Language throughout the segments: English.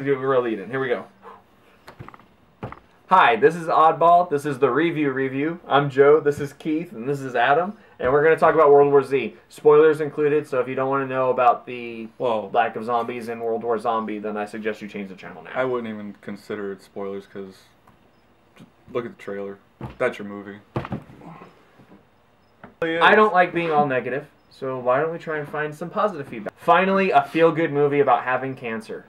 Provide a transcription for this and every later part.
Do a real lead-in. Here we go. Hi, this is Oddball. This is the review. I'm Joe. This is Keith, and this is Adam. And we're going to talk about World War Z. Spoilers included, so if you don't want to know about the lack of zombies in World War Zombie, then I suggest you change the channel now. I wouldn't even consider it spoilers, because look at the trailer. That's your movie. I don't like being all negative, so why don't we try and find some positive feedback? Finally, a feel-good movie about having cancer.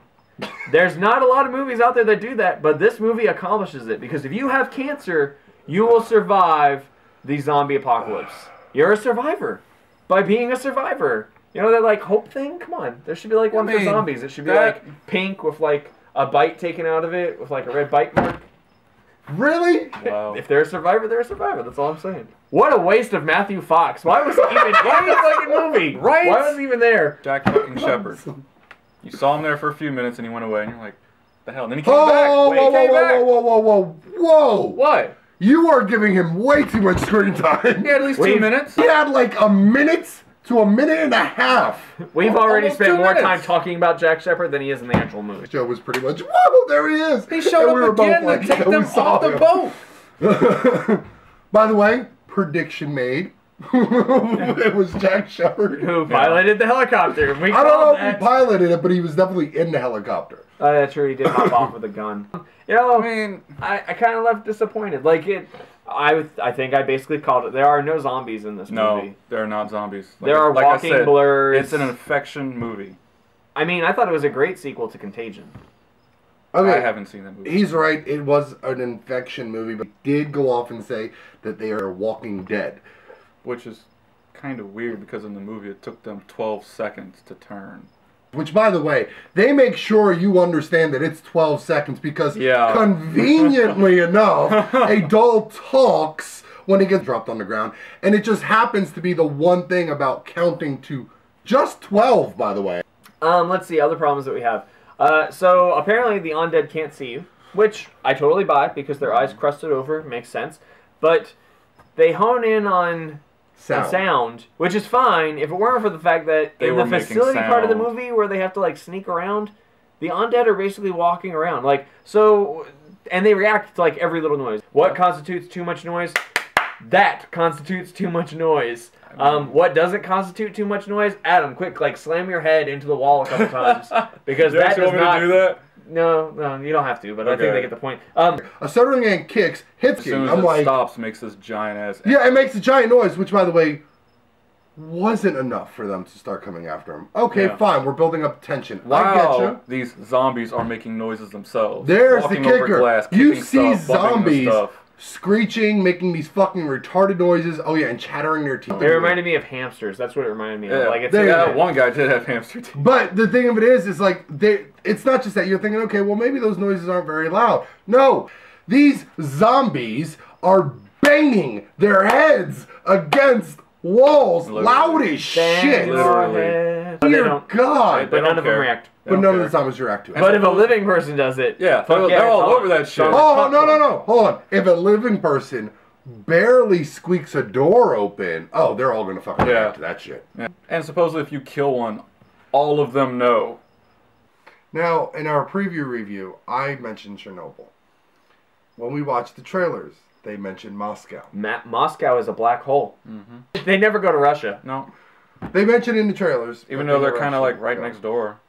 There's not a lot of movies out there that do that, but this movie accomplishes it, because if you have cancer, you will survive the zombie apocalypse. You're a survivor by being a survivor. You know that like hope thing? Come on, there should be like one for zombies. It should be like pink with like a bite taken out of it with like a red bite mark. Really? Wow. If they're a survivor, they're a survivor. That's all I'm saying. What a waste of Matthew Fox. Why was he even in the fucking movie? Right? Why was he even there? Jack fucking Shepard. You saw him there for a few minutes and he went away, and you're like, the hell? And then he came back. Wait, whoa! What? You are giving him way too much screen time. He had at least 2 minutes. He had like a minute to a minute and a half. We've already Almost spent 2 more minutes. time talking about Jack Shepard than he is in the actual movie. The show was pretty much, whoa, there he is. He showed up again to take them off the boat. By the way, prediction made. It was Jack Shepard. Who piloted the helicopter. I don't know if he piloted it, but he was definitely in the helicopter. Oh, that's true. He did hop off with a gun. You know, I mean, I kind of left disappointed. Like I think I basically called it. There are no zombies in this movie. no, they're not zombies. There are walking blurs. It's an infection movie. I mean, I thought it was a great sequel to Contagion. Okay, I haven't seen that movie. He's right. It was an infection movie, but he did go off and say that they are Walking Dead. Which is kind of weird, because in the movie it took them 12 seconds to turn. Which, by the way, they make sure you understand that it's 12 seconds because, conveniently enough, a doll talks when it gets dropped on the ground. And it just happens to be the one thing about counting to just 12, by the way. Let's see, other problems that we have. So, apparently the undead can't see you, which I totally buy because their eyes crusted over. Makes sense. But they hone in on sound, which is fine if it weren't for the fact that in the facility part of the movie where they have to like sneak around, the undead are basically walking around. Like, so, and they react to like every little noise. What constitutes too much noise? That constitutes too much noise. What doesn't constitute too much noise? Adam, quick, like slam your head into the wall a couple times. Because that does not... do that? No, you don't have to, but I think they get the point. A stuttering ant kicks, hits as soon as it stops, makes this giant ass. Yeah, it makes a giant noise, which, by the way, wasn't enough for them to start coming after him. Okay, fine, we're building up tension. I get you. These zombies are making noises themselves. There's walking the kicker. Over glass, you see stuff, zombies screeching, making these fucking retarded noises. Oh yeah, and chattering their teeth. It reminded me of hamsters. That's what it reminded me of. Yeah. Like One guy did have hamster teeth. But the thing of it is like it's not just that you're thinking, okay, well maybe those noises aren't very loud. No, these zombies are banging their heads against walls, loud as shit. Dear God. But none of them react. But none of the zombies react to it. But if a living person does it, they're all over that shit. Oh, no. Hold on. If a living person barely squeaks a door open, oh, they're all going to fucking react to that shit. Yeah. And supposedly if you kill one, all of them know. Now, in our preview review, I mentioned Chernobyl. When we watched the trailers, they mentioned Moscow. Moscow is a black hole. Mm-hmm. They never go to Russia. No. They mentioned in the trailers. Even though they're kind of like right next door.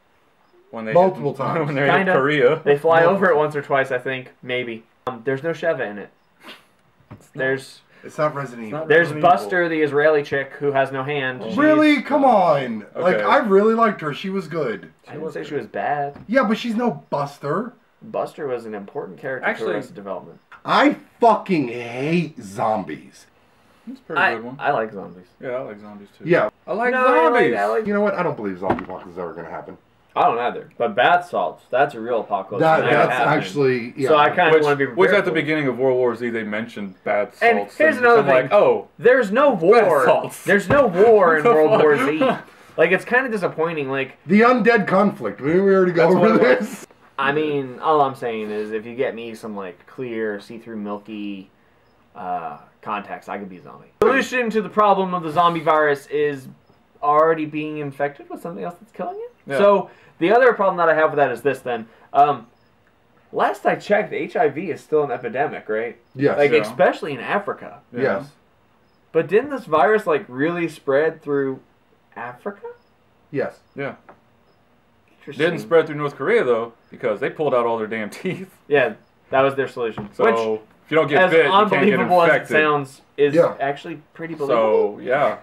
When they multiple times. When they're in Korea. They fly over it once or twice, I think. Maybe. There's no Sheva in it. It's not Resident Evil. There's Buster, the Israeli chick, who has no hand. Really? Come on. Okay. Like, I really liked her. She was good. I didn't say she was bad. Yeah, but she's no Buster. Buster was an important character for Arrested Development. I fucking hate zombies. It's a pretty good one. I like zombies. Yeah, I like zombies too. Yeah. I like zombies. You know what? I don't believe zombie apocalypse is ever going to happen. I don't either. But bath salts, that's a real apocalypse. That's actually... Yeah. So I kind of want to be prepared. Which at the beginning of World War Z, they mentioned bath salts. And here's another thing. Like, oh, there's no war. There's no war in World War Z. Like, it's kind of disappointing. Like the undead conflict. We already go over this. I mean, all I'm saying is if you get me some, like, clear, see-through, milky contacts, I could be a zombie. The solution to the problem of the zombie virus is already being infected with something else that's killing it? Yeah. So the other problem that I have with that is this. Then, last I checked, HIV is still an epidemic, right? Yes. Like Yeah. especially in Africa. Yeah. Yes. But didn't this virus like really spread through Africa? Yes. Yeah. Interesting. Didn't spread through North Korea though, because they pulled out all their damn teeth. Yeah, that was their solution. So Which, if you don't get as bit, you can't get unbelievable as it infected. sounds, is Yeah. actually pretty believable. So yeah,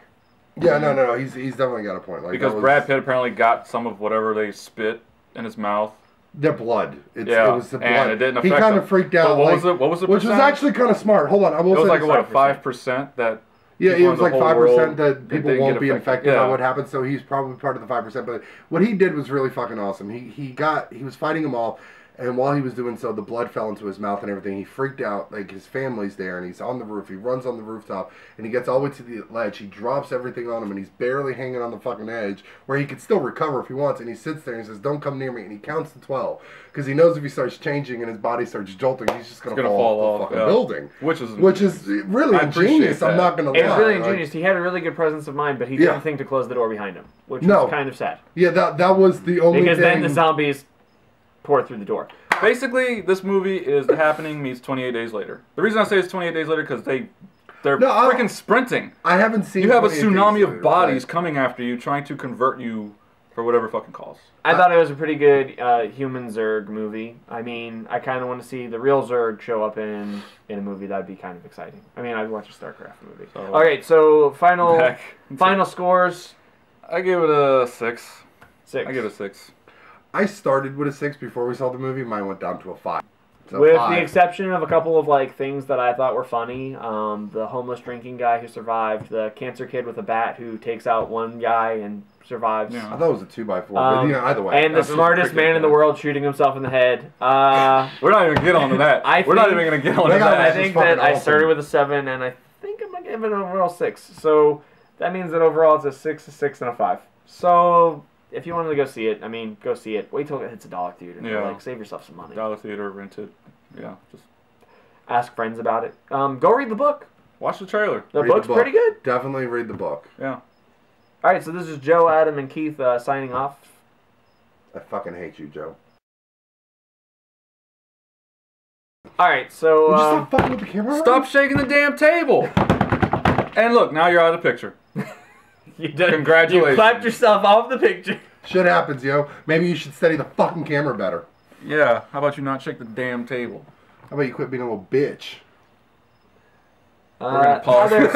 Yeah. No. He's definitely got a point. Like because that was Brad Pitt apparently got some of whatever they spit in his mouth. their blood. It Yeah, was the blood. and it didn't he affect kind him. of freaked But out. what like, was it? What was the which was percentage? actually kind of smart. Hold on, I will It was say like this. what, 5% that. Yeah, people it in was the like whole 5% world that people didn't won't get be infected by Yeah. what happened. So he's probably part of the 5%. But what he did was really fucking awesome. He was fighting them all, and while he was doing so, the blood fell into his mouth and everything. He freaked out. Like his family's there, and he's on the roof. He runs on the rooftop, and he gets all the way to the ledge. He drops everything on him, and he's barely hanging on the fucking edge, where he could still recover if he wants. And he sits there and he says, "Don't come near me." And he counts to 12 because he knows if he starts changing and his body starts jolting, he's just gonna fall off the fucking yeah. building. Which is really I appreciate ingenious. I'm that. not gonna lie. It was really Like, ingenious. He had a really good presence of mind, but he Yeah. didn't think to close the door behind him, which No. was kind of sad. Yeah, that was the only Because thing. then the zombies pour through the door. Basically, this movie is The Happening meets 28 Days Later. The reason I say it's 28 Days Later because they're No, freaking sprinting. I haven't seen. You have a 28 Days tsunami Later, of bodies but- coming after you, trying to convert you for whatever fucking cause. I thought it was a pretty good human Zurg movie. I mean, I kind of want to see the real Zurg show up in a movie. That'd be kind of exciting. I mean, I'd watch a StarCraft movie. So, All right, so final Back. scores. I give it a 6. 6. I give it a 6. I started with a 6 before we saw the movie. Mine went down to a 5. So With 5. the exception of a couple of like things that I thought were funny, the homeless drinking guy who survived, the cancer kid with a bat who takes out one guy and survives, Yeah. I thought it was a 2x4, but either way. and the That's just smartest cricket, man in the yeah. world shooting himself in the head. We're not even get onto that. We're not even gonna get onto They got that. I That's think just that fucking I started awesome. with a 7, and I think I'm gonna give it an overall 6. So that means that overall it's a 6, a 6, and a 5. So if you wanted to go see it, I mean, go see it. Wait till it hits a dollar theater. Yeah. Like, save yourself some money. Dollar Theater, rent it. Yeah, just Ask friends about it. Go read the book. watch the trailer. The Read book's book. pretty good. Definitely read the book. Yeah. All right, so this is Joe, Adam, and Keith signing off. I fucking hate you, Joe. All right, so Would you stop fucking with the camera? Stop shaking the damn table. And look, now you're out of the picture. you did. Congratulations. You clapped yourself off the picture. Shit happens, yo. Maybe you should study the fucking camera better. Yeah. How about you not shake the damn table? How about you quit being a little bitch? We're gonna pause other- this.